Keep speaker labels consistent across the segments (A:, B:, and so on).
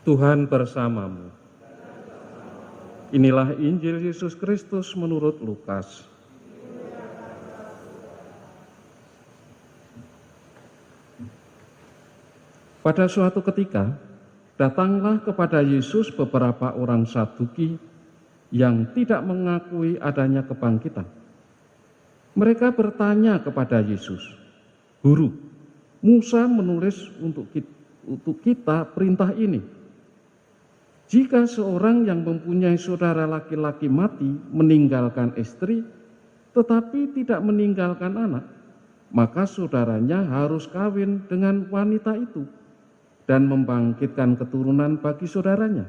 A: Tuhan bersamamu. Inilah Injil Yesus Kristus menurut Lukas. Pada suatu ketika, datanglah kepada Yesus beberapa orang Saduki yang tidak mengakui adanya kebangkitan. Mereka bertanya kepada Yesus, "Guru, Musa menulis untuk kita perintah ini. Jika seorang yang mempunyai saudara laki-laki mati meninggalkan istri, tetapi tidak meninggalkan anak, maka saudaranya harus kawin dengan wanita itu dan membangkitkan keturunan bagi saudaranya.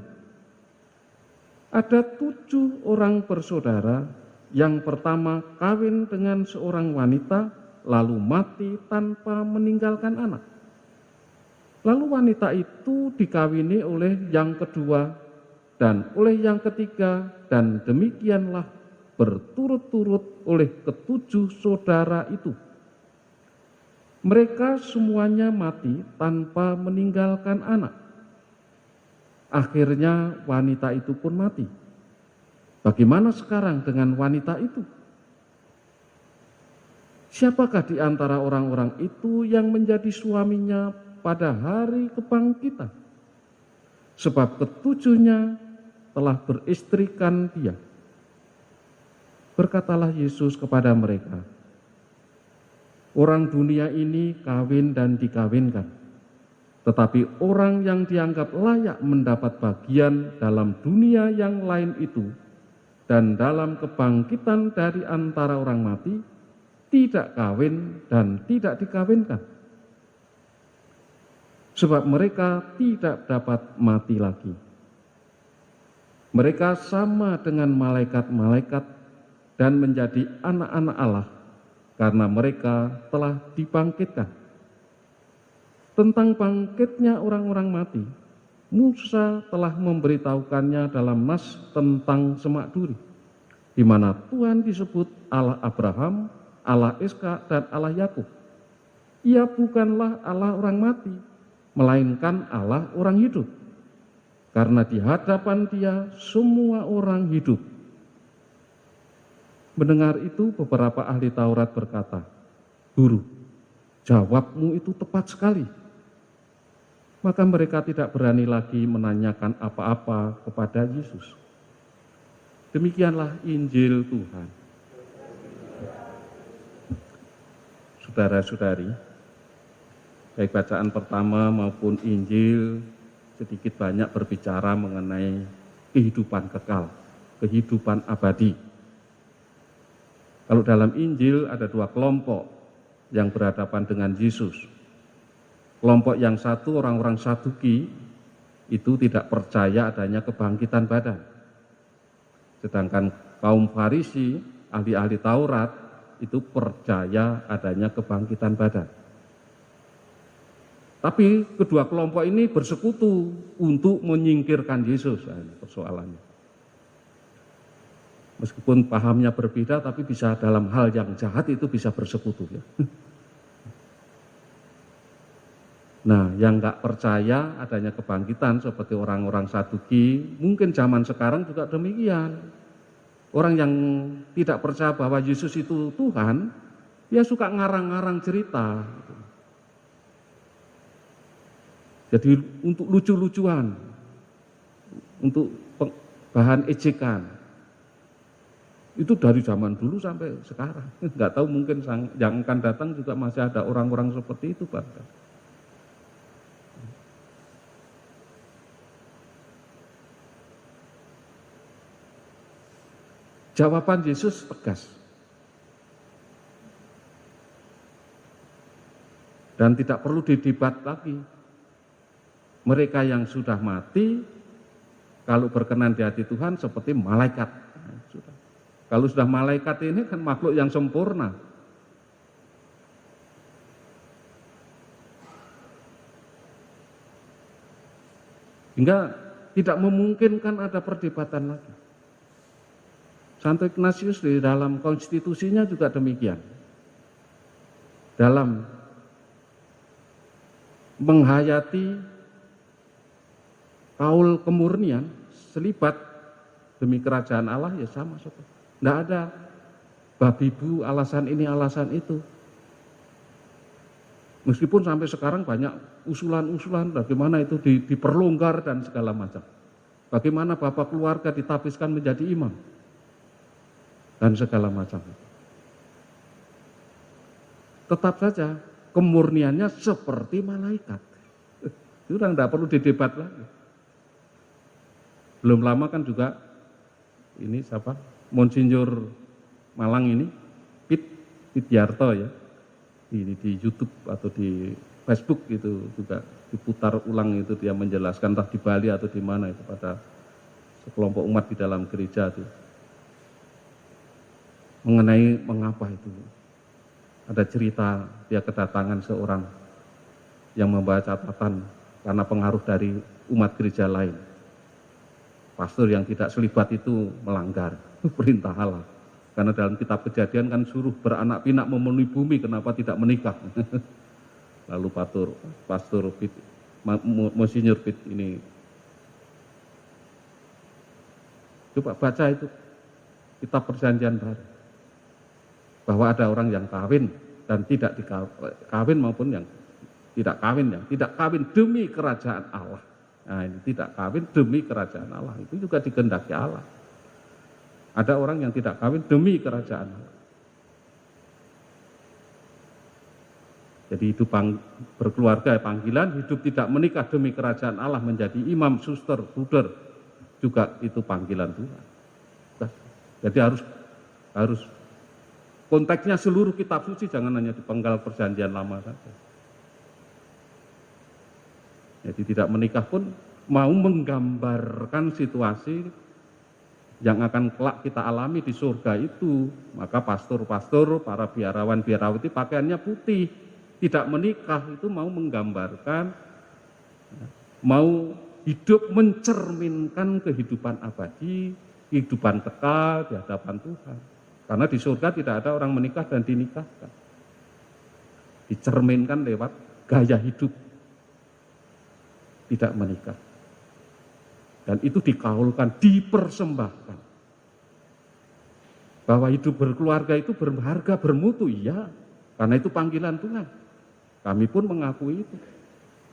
A: Ada 7 orang bersaudara, yang pertama kawin dengan seorang wanita, lalu mati tanpa meninggalkan anak. Lalu wanita itu dikawini oleh yang kedua dan oleh yang ketiga, dan demikianlah berturut-turut oleh ke-7 saudara itu. Mereka semuanya mati tanpa meninggalkan anak. Akhirnya wanita itu pun mati. Bagaimana sekarang dengan wanita itu? Siapakah di antara orang-orang itu yang menjadi suaminya pada hari kebangkitan? Sebab ke-7-nya telah beristrikan dia." Berkatalah Yesus kepada mereka, "Orang dunia ini kawin dan dikawinkan, tetapi orang yang dianggap layak mendapat bagian dalam dunia yang lain itu dan dalam kebangkitan dari antara orang mati, tidak kawin dan tidak dikawinkan. Sebab mereka tidak dapat mati lagi. Mereka sama dengan malaikat-malaikat dan menjadi anak-anak Allah, karena mereka telah dibangkitkan. Tentang bangkitnya orang-orang mati, Musa telah memberitahukannya dalam nas tentang semak duri, di mana Tuhan disebut Allah Abraham, Allah Ishak, dan Allah Yakub. Ia bukanlah Allah orang mati, melainkan Allah orang hidup, karena di hadapan Dia semua orang hidup." Mendengar itu, beberapa ahli Taurat berkata, "Guru, jawabmu itu tepat sekali." Maka mereka tidak berani lagi menanyakan apa-apa kepada Yesus. Demikianlah Injil Tuhan. Saudara-saudari, baik bacaan pertama maupun Injil sedikit banyak berbicara mengenai kehidupan kekal, kehidupan abadi. Kalau dalam Injil ada 2 kelompok yang berhadapan dengan Yesus. Kelompok yang satu, orang-orang Saduki, itu tidak percaya adanya kebangkitan badan. Sedangkan kaum Farisi, ahli-ahli Taurat, itu percaya adanya kebangkitan badan. Tapi kedua kelompok ini bersekutu untuk menyingkirkan Yesus. Nah, ini persoalannya. Meskipun pahamnya berbeda, tapi bisa dalam hal yang jahat itu bisa bersekutu. Ya. Nah, yang nggak percaya adanya kebangkitan seperti orang-orang Saduki, mungkin zaman sekarang juga demikian. Orang yang tidak percaya bahwa Yesus itu Tuhan, dia suka ngarang-ngarang cerita. Jadi untuk lucu-lucuan, untuk bahan ejekan. Itu dari zaman dulu sampai sekarang. Nggak tahu, mungkin yang akan datang juga masih ada orang-orang seperti itu, Pak. Jawaban Yesus tegas. Dan tidak perlu didebat lagi. Mereka yang sudah mati, kalau berkenan di hati Tuhan seperti malaikat. Nah, sudah. Kalau sudah malaikat ini kan makhluk yang sempurna. Hingga tidak memungkinkan ada perdebatan lagi. Santo Ignatius di dalam konstitusinya juga demikian. Dalam menghayati kaul kemurnian, selibat demi kerajaan Allah ya sama seperti. Tidak ada babi bu alasan ini alasan itu. Meskipun sampai sekarang banyak usulan-usulan bagaimana itu diperlonggar dan segala macam. Bagaimana bapak keluarga ditapiskan menjadi imam dan segala macam. Tetap saja kemurniannya seperti malaikat. Itu udah tidak perlu didebat lagi. Belum lama kan juga ini siapa? Monsinyur Malang ini, Pit Yarto ya. Di YouTube atau di Facebook itu juga diputar ulang itu dia menjelaskan entah di Bali atau di mana itu pada sekelompok umat di dalam gereja itu mengenai mengapa itu ada cerita dia kedatangan seorang yang membawa catatan karena pengaruh dari umat gereja lain. Pastor yang tidak selibat itu melanggar perintah Allah. Karena dalam kitab Kejadian kan suruh beranak pinak memenuhi bumi, kenapa tidak menikah? Lalu pastor Pit, Monsinyur Pit ini, coba baca itu kitab Perjanjian Baru, bahwa ada orang yang kawin dan tidak dikawin maupun yang tidak kawin demi kerajaan Allah. Nah ini tidak kawin demi kerajaan Allah, itu juga dikehendaki Allah. Ada orang yang tidak kawin demi kerajaan Allah. Jadi hidup berkeluarga panggilan, hidup tidak menikah demi kerajaan Allah menjadi imam, suster, bruder, juga itu panggilan Tuhan. Jadi harus konteksnya seluruh kitab suci, jangan hanya di penggal Perjanjian Lama saja. Jadi tidak menikah pun mau menggambarkan situasi yang akan kelak kita alami di surga itu. Maka pastor-pastor, para biarawan-biarawati pakaiannya putih, tidak menikah itu mau menggambarkan, mau hidup mencerminkan kehidupan abadi, kehidupan kekal di hadapan Tuhan. Karena di surga tidak ada orang menikah dan dinikahkan. Dicerminkan lewat gaya hidup tidak menikah. Dan itu dikaulkan, dipersembahkan. Bahwa hidup berkeluarga itu berharga, bermutu, iya. Karena itu panggilan Tuhan. Kami pun mengakui itu.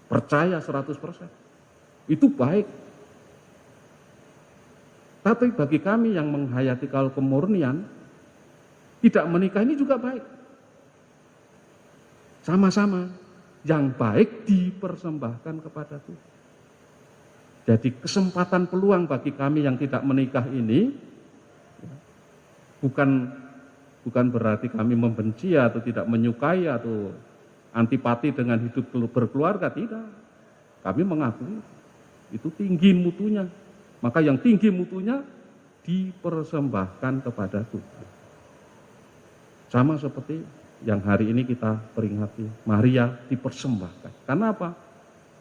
A: Percaya 100%. Itu baik. Tapi bagi kami yang menghayati kaul kemurnian, tidak menikah ini juga baik. Sama-sama. Yang baik dipersembahkan kepada Tuhan. Jadi kesempatan peluang bagi kami yang tidak menikah ini bukan berarti kami membenci atau tidak menyukai atau antipati dengan hidup berkeluarga, tidak. Kami mengakui itu tinggi mutunya. Maka yang tinggi mutunya dipersembahkan kepada Tuhan. Sama seperti yang hari ini kita peringati, Maria dipersembahkan. Karena apa?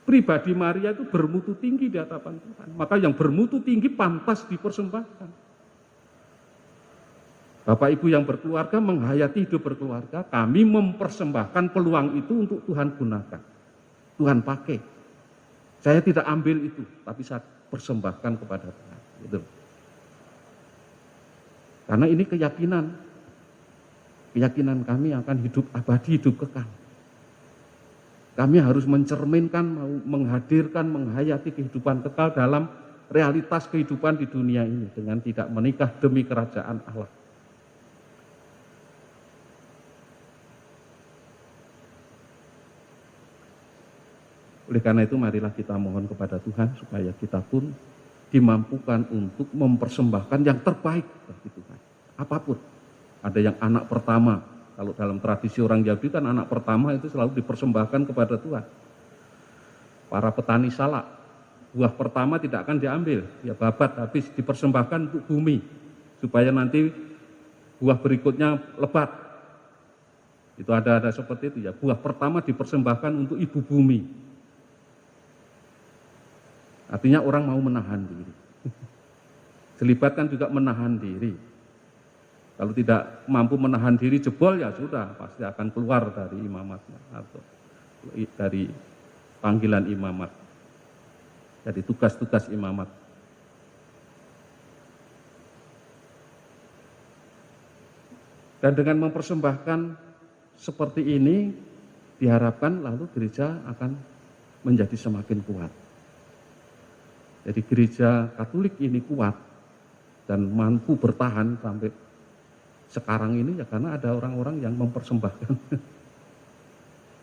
A: Pribadi Maria itu bermutu tinggi di hadapan Tuhan. Maka yang bermutu tinggi pantas dipersembahkan. Bapak Ibu yang berkeluarga menghayati hidup berkeluarga, kami mempersembahkan peluang itu untuk Tuhan gunakan. Tuhan pakai. Saya tidak ambil itu, tapi saya persembahkan kepada Tuhan. Gitu. Karena ini keyakinan. Keyakinan kami akan hidup abadi, hidup kekal. Kami harus mencerminkan, menghadirkan, menghayati kehidupan kekal dalam realitas kehidupan di dunia ini dengan tidak menikah demi kerajaan Allah. Oleh karena itu marilah kita mohon kepada Tuhan supaya kita pun dimampukan untuk mempersembahkan yang terbaik bagi Tuhan. Apapun. Ada yang anak pertama. Kalau dalam tradisi orang Yahudi kan anak pertama itu selalu dipersembahkan kepada Tuhan. Para petani salak, buah pertama tidak akan diambil, ya babat habis, dipersembahkan untuk bumi. Supaya nanti buah berikutnya lebat. Itu ada seperti itu ya, buah pertama dipersembahkan untuk ibu bumi. Artinya orang mau menahan diri. Selibat kan juga menahan diri. Kalau tidak mampu menahan diri jebol ya sudah pasti akan keluar dari imamatnya atau dari panggilan imamat. Jadi tugas-tugas imamat. Dan dengan mempersembahkan seperti ini, diharapkan lalu gereja akan menjadi semakin kuat. Jadi gereja Katolik ini kuat dan mampu bertahan sampai sekarang ini ya karena ada orang-orang yang mempersembahkan.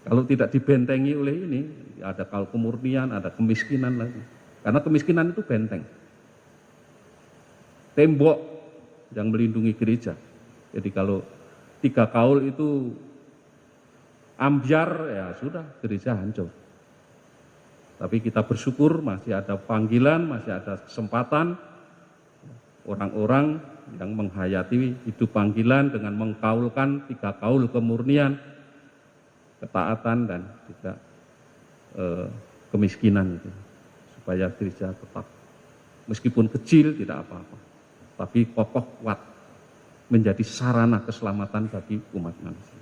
A: Kalau tidak dibentengi oleh ini, ada kemurnian, ada kemiskinan lagi. Karena kemiskinan itu benteng. Tembok yang melindungi gereja. Jadi kalau 3 kaul itu ambyar, ya sudah, gereja hancur. Tapi kita bersyukur masih ada panggilan, masih ada kesempatan orang-orang yang menghayati hidup panggilan dengan mengkaulkan 3 kaul kemurnian, ketaatan dan juga kemiskinan itu. Supaya gereja tetap, meskipun kecil tidak apa-apa, tapi kokoh kuat menjadi sarana keselamatan bagi umat manusia.